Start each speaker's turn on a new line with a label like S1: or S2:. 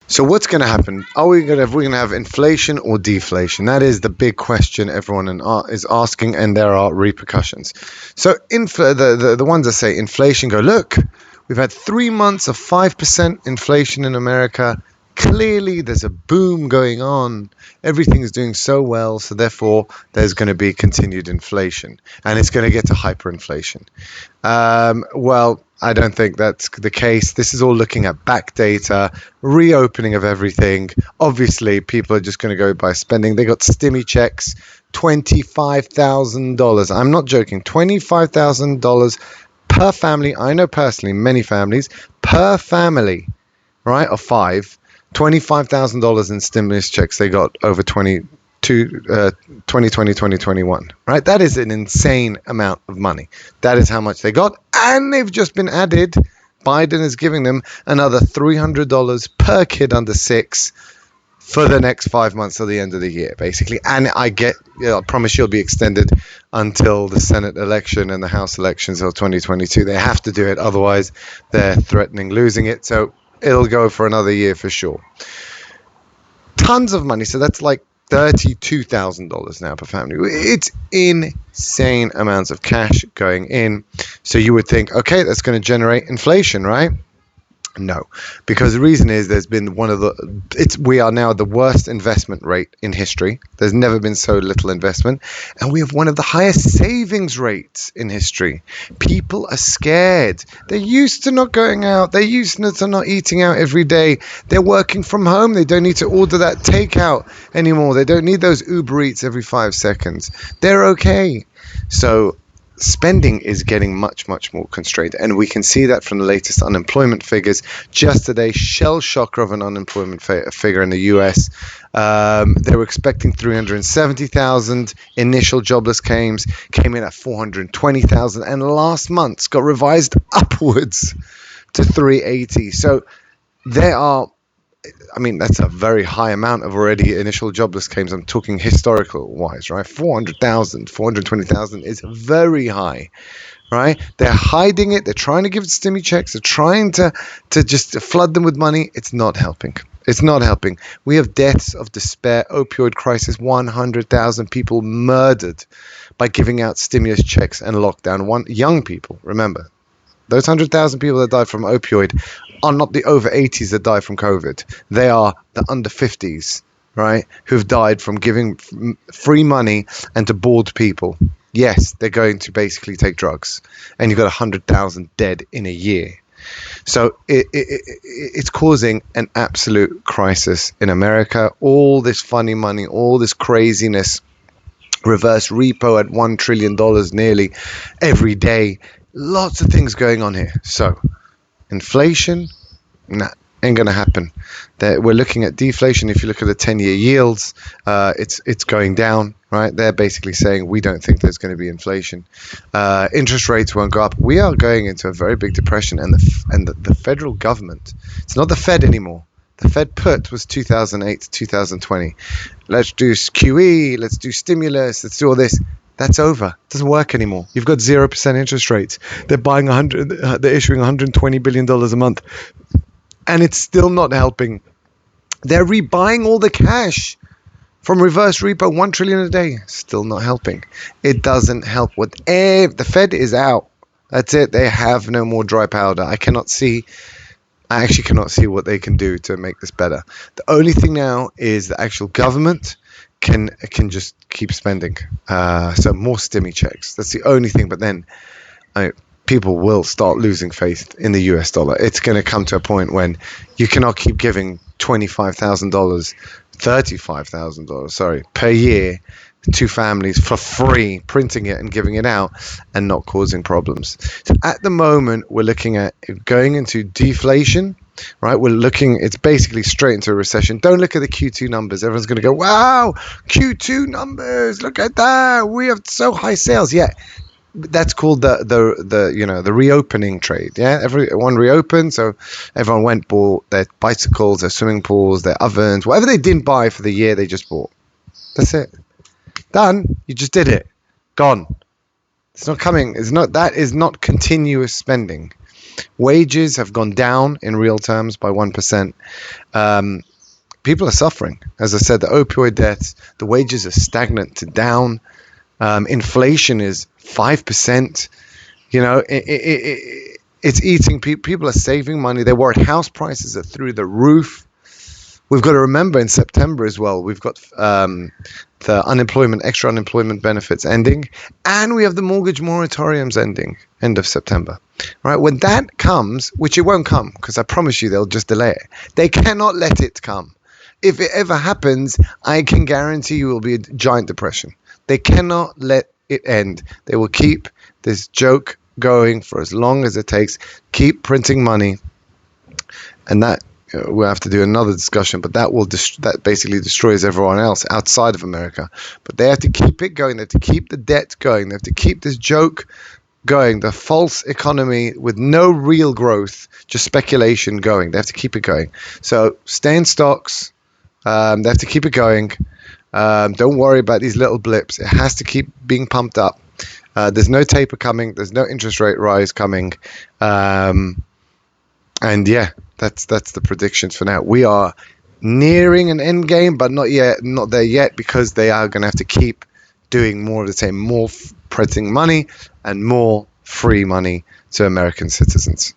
S1: So what's going to happen? We're going to have inflation or deflation? That is the big question everyone is asking, and there are repercussions. So the ones that say inflation go, look, we've had 3 months of 5% inflation in America. Clearly, there's a boom going on. Everything is doing so well, so therefore there's going to be continued inflation, and it's going to get to hyperinflation. Well, I don't think that's the case. This is all looking at back data, reopening of everything. Obviously, people are just going to go by spending. They got stimmy checks, $25,000. I'm not joking, $25,000 per family. I know personally many families per family, right, of five. $25,000 in stimulus checks they got over 2020, 2021, right? That is an insane amount of money. That is how much they got. And they've just been added. Biden is giving them another $300 per kid under 6 for the next 5 months till the end of the year, basically. And I promise you'll be extended until the Senate election and the House elections until 2022. They have to do it. Otherwise, they're threatening losing it. So it'll go for another year for sure. Tons of money. So that's like $32,000 now per family. It's insane amounts of cash going in. So you would think, okay, that's going to generate inflation, right? No, because the reason is there's been we are now at the worst investment rate in history. There's never been so little investment, and we have one of the highest savings rates in history. People are scared. They're used to not going out. They're used to not eating out every day. They're working from home. They don't need to order that takeout anymore. They don't need those Uber Eats every 5 seconds. They're okay. So spending is getting much, much more constrained. And we can see that from the latest unemployment figures. Just today, shell shocker of an unemployment figure in the US. They were expecting 370,000 initial jobless claims, came in at 420,000, and last month's got revised upwards to 380. So there are, that's a very high amount of already initial jobless claims. I'm talking historical wise, right? 400,000, 420,000 is very high, right? They're hiding it. They're trying to give it stimmy checks. They're trying to just flood them with money. It's not helping. It's not helping. We have deaths of despair, opioid crisis, 100,000 people murdered by giving out stimulus checks and lockdown. Young people, remember. Those 100,000 people that died from opioid are not the over 80s that died from COVID. They are the under 50s, right, who've died from giving free money and to bored people. Yes, they're going to basically take drugs. And you've got 100,000 dead in a year. So it's causing an absolute crisis in America. All this funny money, all this craziness, reverse repo at $1 trillion nearly every day. Lots of things going on here. So inflation, ain't gonna happen. We're looking at deflation. If you look at the 10-year yields, it's going down, right? They're basically saying we don't think there's going to be inflation. Interest rates won't go up. We are going into a very big depression, and the federal government, it's not the Fed anymore. The Fed put was 2008 to 2020. Let's do QE, let's do stimulus, let's do all this. That's over. It doesn't work anymore. You've got 0% interest rates. They're issuing $120 billion a month. And it's still not helping. They're rebuying all the cash from reverse repo, 1 trillion a day. Still not helping. It doesn't help. The Fed is out. That's it. They have no more dry powder. I actually cannot see what they can do to make this better. The only thing now is the actual government can just keep spending. So more stimmy checks. That's the only thing. But then people will start losing faith in the US dollar. It's going to come to a point when you cannot keep giving $25,000, $35,000, per year to families for free, printing it and giving it out and not causing problems. So at the moment, we're looking at going into deflation. Right, it's basically straight into a recession. Don't look at the Q2 numbers. Everyone's going to go, wow, Q2 numbers, look at that. We have so high sales. Yeah, that's called the reopening trade. Yeah, everyone reopened, so everyone bought their bicycles, their swimming pools, their ovens, whatever they didn't buy for the year, they just bought. That's it. Done. You just did it. Gone. It's not coming. That is not continuous spending. Wages have gone down in real terms by 1%. People are suffering. As I said, the opioid deaths, the wages are stagnant to down. Inflation is 5%. It's eating people. People are saving money. They're worried. House prices are through the roof. We've got to remember in September as well, we've got the extra unemployment benefits ending, and we have the mortgage moratoriums ending end of September. Right? When that comes, which it won't come, because I promise you they'll just delay it. They cannot let it come. If it ever happens, I can guarantee you will be a giant depression. They cannot let it end. They will keep this joke going for as long as it takes, keep printing money, and that we'll have to do another discussion, but that basically destroys everyone else outside of America. But they have to keep it going. They have to keep the debt going. They have to keep this joke going, the false economy with no real growth, just speculation going. They have to keep it going. So stay in stocks. They have to keep it going. Don't worry about these little blips. It has to keep being pumped up. There's no taper coming. There's no interest rate rise coming. And yeah, that's the predictions for now. We are nearing an end game, but not there yet, because they are going to have to keep doing more of the same, more printing money and more free money to American citizens.